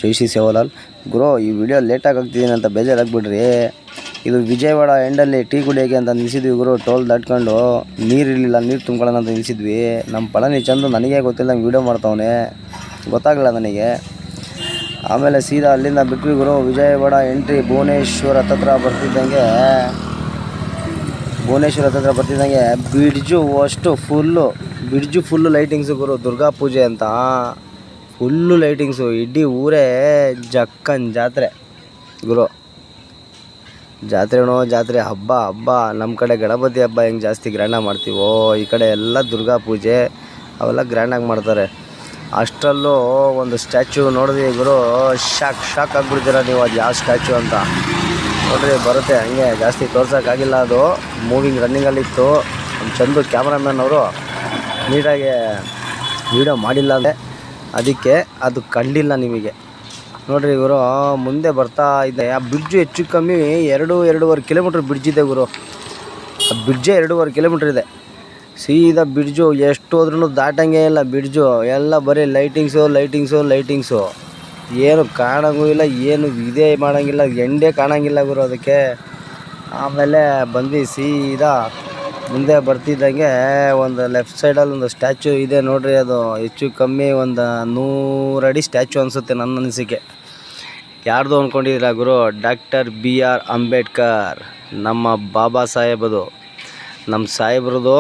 ಜೈ ಸೇವಾಲಾಲ್. ಗುರು, ಈ ವಿಡಿಯೋ ಲೇಟಾಗಿ ಆಗ್ತಿದ್ದೀನಿ ಅಂತ ಬೇಜಾರಾಗ್ಬಿಡ್ರಿ. ಇದು ವಿಜಯವಾಡ ಎಂಡಲ್ಲಿ ಟೀ ಕುಡಿಯೋಕ್ಕೆ ಅಂತ ನಿಲ್ಲಿಸಿದ್ವಿ ಗುರು. ಟೋಲ್ ದಾಟ್ಕೊಂಡು ನೀರಿರಲಿಲ್ಲ, ನೀರು ತುಂಬ್ಕೊಳ್ಳೋಣ ಅಂತ ನಿಲ್ಲಿಸಿದ್ವಿ. ನಮ್ಮ ಪಳನಿ ಚಂದು ನನಗೆ ಗೊತ್ತಿಲ್ಲ, ವೀಡಿಯೋ ಮಾಡ್ತಾವನೆ, ಗೊತ್ತಾಗಲ್ಲ ನನಗೆ. ಆಮೇಲೆ ಸೀದಾ ಅಲ್ಲಿಂದ ಬಿಟ್ವಿ ಗುರು. ವಿಜಯವಾಡ ಎಂಟ್ರಿ ಭುವನೇಶ್ವರ ಹತ್ತತ್ರ ಬರ್ತಿದ್ದಂಗೆ ಬ್ರಿಡ್ಜು ಫುಲ್ಲು ಲೈಟಿಂಗ್ಸು ಗುರು. ದುರ್ಗಾ ಪೂಜೆ ಅಂತ ಫುಲ್ಲು ಲೈಟಿಂಗ್ಸು. ಇಡೀ ಊರೇ ಜಕ್ಕನ್ ಜಾತ್ರೆ ಗುರು. ಜಾತ್ರೆ ಹಬ್ಬ. ನಮ್ಮ ಕಡೆ ಗಣಪತಿ ಹಬ್ಬ ಹೆಂಗೆ ಜಾಸ್ತಿ ಗ್ರ್ಯಾಂಡಾಗಿ ಮಾಡ್ತೀವೋ, ಈ ಕಡೆ ಎಲ್ಲ ದುರ್ಗಾ ಪೂಜೆ ಅವೆಲ್ಲ ಗ್ರ್ಯಾಂಡಾಗಿ ಮಾಡ್ತಾರೆ. ಅಷ್ಟರಲ್ಲೂ ಒಂದು ಸ್ಟ್ಯಾಚ್ಯೂ ನೋಡಿದ್ವಿ ಗುರು. ಶಾಕ್ ಆಗಿಬಿಡ್ತೀರ ನೀವು, ಅದು ಯಾವ ಸ್ಟ್ಯಾಚ್ಯೂ ಅಂತ ನೋಡ್ರಿ. ಬರುತ್ತೆ ಹಂಗೆ, ಜಾಸ್ತಿ ತೋರ್ಸೋಕ್ಕಾಗಿಲ್ಲ, ಅದು ಮೂವಿಂಗ್ ರನ್ನಿಂಗಲ್ಲಿತ್ತು. ನಮ್ಮ ಚಂದು ಕ್ಯಾಮ್ರಾಮ್ಯಾನ್ ಅವರು ನೀಟಾಗಿ ವೀಡಿಯೋ ಮಾಡಿಲ್ಲ ಅಂದರೆ ಅದಕ್ಕೆ ಅದು ಕಂಡಿಲ್ಲ ನಿಮಗೆ. ನೋಡಿರಿ ಗುರು, ಮುಂದೆ ಬರ್ತಾ ಇದೆ. ಆ ಬ್ರಿಡ್ಜು ಹೆಚ್ಚು ಕಮ್ಮಿ 2-2.5 ಕಿಲೋಮೀಟ್ರ್ ಬ್ರಿಡ್ಜ್ ಇದೆ ಗುರು. ಆ ಬ್ರಿಡ್ಜೇ 2.5 ಕಿಲೋಮೀಟ್ರ್ ಇದೆ. ಸೀದಾ ಬ್ರಿಡ್ಜು ಎಷ್ಟು ಹೋದ್ರೂ ದಾಟಂಗೆ ಇಲ್ಲ. ಬ್ರಿಡ್ಜು ಎಲ್ಲ ಬರೀ ಲೈಟಿಂಗ್ಸು. ಏನು ಕಾಣಂಗೂ ಇಲ್ಲ, ಏನು ಇದೇ ಮಾಡೋಂಗಿಲ್ಲ, ಎಂಡೇ ಕಾಣೋಂಗಿಲ್ಲ ಗುರು ಅದಕ್ಕೆ. ಆಮೇಲೆ ಬಂದು ಸೀದಾ ಮುಂದೆ ಬರ್ತಿದ್ದಂಗೆ ಒಂದು ಲೆಫ್ಟ್ ಸೈಡಲ್ಲಿ ಒಂದು ಸ್ಟ್ಯಾಚ್ಯೂ ಇದೆ ನೋಡ್ರಿ. ಅದು ಹೆಚ್ಚು ಕಮ್ಮಿ ಒಂದು 100 ಅಡಿ ಸ್ಟ್ಯಾಚ್ಯೂ ಅನಿಸುತ್ತೆ ನನ್ನ ಅನಿಸಿಕೆ. ಯಾರ್ದು ಅಂದ್ಕೊಂಡಿದ್ದೀರಾ ಗುರು? ಡಾಕ್ಟರ್ BR ಅಂಬೇಡ್ಕರ್, ನಮ್ಮ ಬಾಬಾ ಸಾಹೇಬದು, ನಮ್ಮ ಸಾಹೇಬ್ರದು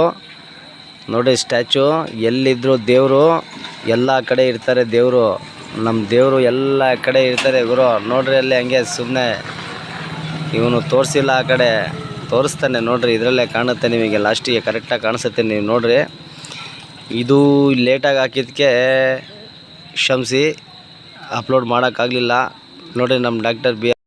ನೋಡಿ ಸ್ಟ್ಯಾಚ್ಯೂ. ಎಲ್ಲಿದ್ದರು ದೇವರು, ಎಲ್ಲ ಕಡೆ ಇರ್ತಾರೆ ದೇವರು. ನಮ್ಮ ದೇವರು ಎಲ್ಲ ಕಡೆ ಇರ್ತಾರೆ ಗುರು. ನೋಡ್ರಿ ಅಲ್ಲಿ ಹಂಗೆ ಸುಮ್ಮನೆ ಇವನು ತೋರಿಸಿಲ್ಲ, ಆ ಕಡೆ ತೋರಿಸ್ತಾನೆ ನೋಡ್ರಿ. ಇದರಲ್ಲೇ ಕಾಣುತ್ತೆ ನಿಮಗೆ, ಲಾಸ್ಟಿಗೆ ಕರೆಕ್ಟಾಗಿ ಕಾಣಿಸುತ್ತೆ. ನೀವು ನೋಡ್ರಿ, ಇದು ಲೇಟಾಗಿ ಹಾಕಿದ್ದಕ್ಕೆ ಕ್ಷಮಿಸಿ, ಅಪ್ಲೋಡ್ ಮಾಡೋಕ್ಕಾಗಲಿಲ್ಲ. ನೋಡಿರಿ ನಮ್ಮ ಡಾಕ್ಟರ್ BR